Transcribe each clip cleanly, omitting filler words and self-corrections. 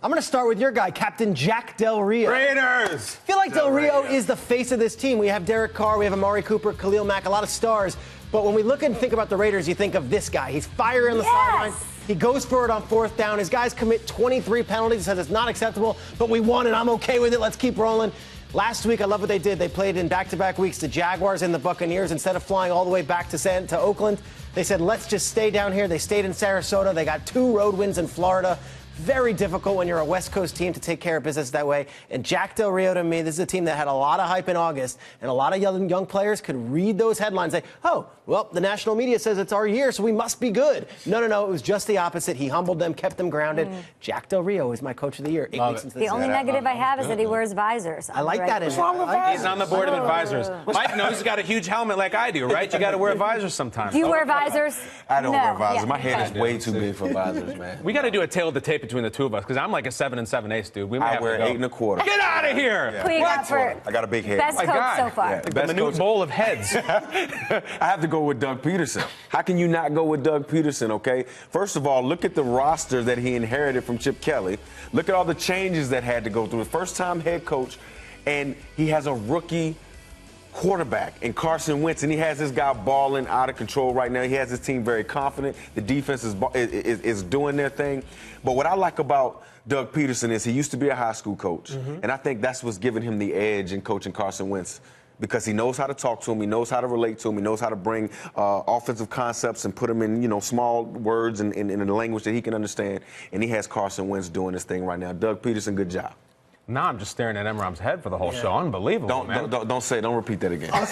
I'm going to start with your guy, Captain Jack Del Rio. Raiders! I feel like Del Rio is the face of this team. We have Derek Carr, we have Amari Cooper, Khalil Mack, a lot of stars. But when we look and think about the Raiders, you think of this guy. He's fire in the sideline. He goes for it on fourth down. His guys commit 23 penalties. He says it's not acceptable, but we won it. I'm okay with it. Let's keep rolling. Last week, I love what they did. They played in back-to-back weeks the Jaguars and the Buccaneers. Instead of flying all the way back to Oakland, they said, let's just stay down here. They stayed in Sarasota. They got 2 road wins in Florida. Very difficult when you're a West Coast team to take care of business that way. And Jack Del Rio, to me, this is a team that had a lot of hype in August, and a lot of young players could read those headlines and say, oh, well, the national media says it's our year, so we must be good. No, it was just the opposite. He humbled them, kept them grounded. Jack Del Rio is my coach of the year. 8 weeks into the only negative I have is that he wears visors. I like that. What's wrong with visors? He's on the board of advisors. Mike knows he's got a huge helmet like I do, right? You got to wear visors sometimes. Do you wear visors? I don't wear visors. My head is way too big for visors, man. We got to do a tail of the tape between the two of us, because I'm like a 7 7/8, dude. We might I have wear to go. 8 1/4. Get out of here! Yeah. Who you got for I got a big head. best coach so far? Yeah, The best minute coach. bowl of heads. I have to go with Doug Peterson. How can you not go with Doug Peterson, okay? First of all, look at the roster that he inherited from Chip Kelly. Look at all the changes that had to go through. First-time head coach, and he has a rookie quarterback in Carson Wentz, and he has this guy balling out of control right now. He has his team very confident. The defense is doing their thing. But what I like about Doug Peterson is he used to be a high school coach, and I think that's what's giving him the edge in coaching Carson Wentz, because he knows how to talk to him, he knows how to relate to him, he knows how to bring offensive concepts and put them in, small words and in a language that he can understand. And he has Carson Wentz doing this thing right now. Doug Peterson, good job. Now I'm just staring at Emram's head for the whole show. Unbelievable, man. Don't repeat that again. I'll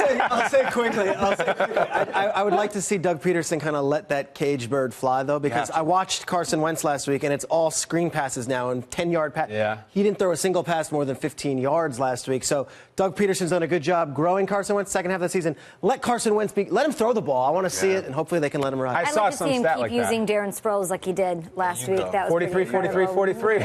say it quickly. I would like to see Doug Peterson kind of let that cage bird fly, though, because I watched Carson Wentz last week, and it's all screen passes now and 10-yard pass. Yeah. He didn't throw a single pass more than 15 yards last week. So Doug Peterson's done a good job growing Carson Wentz second half of the season. Let Carson Wentz let him throw the ball. I want to see it, and hopefully they can let him run. I I'd saw like to some see him stat keep like using that. Darren Sproles like he did last week. That was 43, 43, 43.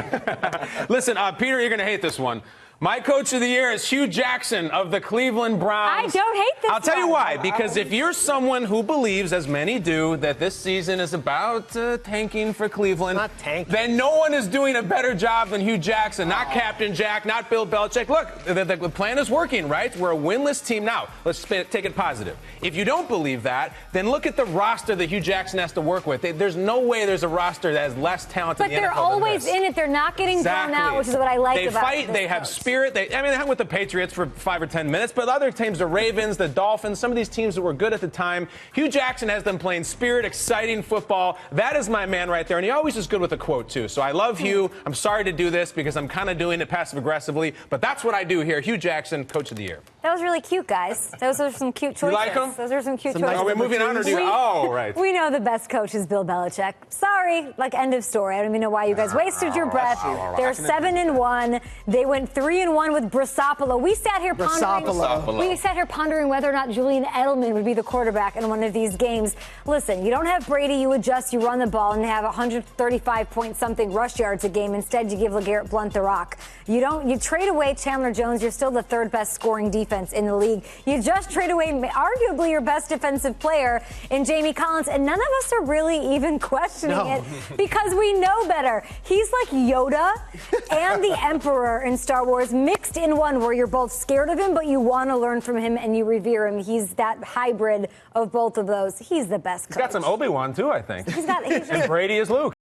Listen, Peter, you're going to hate this one. My coach of the year is Hugh Jackson of the Cleveland Browns. I don't hate this I'll tell you one. why. Because if you're someone who believes, as many do, that this season is about tanking for Cleveland, Not tanking. then no one is doing a better job than Hugh Jackson. Not Captain Jack, not Bill Belichick. Look, the plan is working, right? We're a winless team now. Let's take it positive. If you don't believe that, then look at the roster that Hugh Jackson has to work with. There's no way there's a roster that has less talent But in the NFL they're always than this. in it. They're not getting thrown out, which is what I like they about fight, this they have coach. spirit. They hung with the Patriots for 5 or 10 minutes, but other teams, the Ravens, the Dolphins, some of these teams that were good at the time, Hugh Jackson has them playing spirit, exciting football. That is my man right there, and he always is good with a quote, too. So I love Hugh. I'm sorry to do this because I'm kind of doing it passive-aggressively, but that's what I do here. Hugh Jackson, Coach of the Year. That was really cute, guys. Those are some cute choices. You like them? Those are some cute choices. Are we moving on, or do you? Oh, right. We know the best coach is Bill Belichick. Sorry, end of story. I don't even know why you guys wasted your breath. They're 7-1. They went 3-1 with Brissopolo. We sat here pondering whether or not Julian Edelman would be the quarterback in one of these games. Listen, you don't have Brady, you adjust, you run the ball, and have 135-point-something rush yards a game. Instead, you give LeGarrette Blount the rock. You trade away Chandler Jones. You're still the 3rd best scoring defense in the league. You just trade away arguably your best defensive player in Jamie Collins, and none of us are really even questioning it because we know better. He's like Yoda and the Emperor in Star Wars mixed in one, where you're both scared of him, but you want to learn from him and you revere him. He's that hybrid of both of those. He's the best coach. He's got some Obi-Wan, too, I think. He's and Brady is Luke.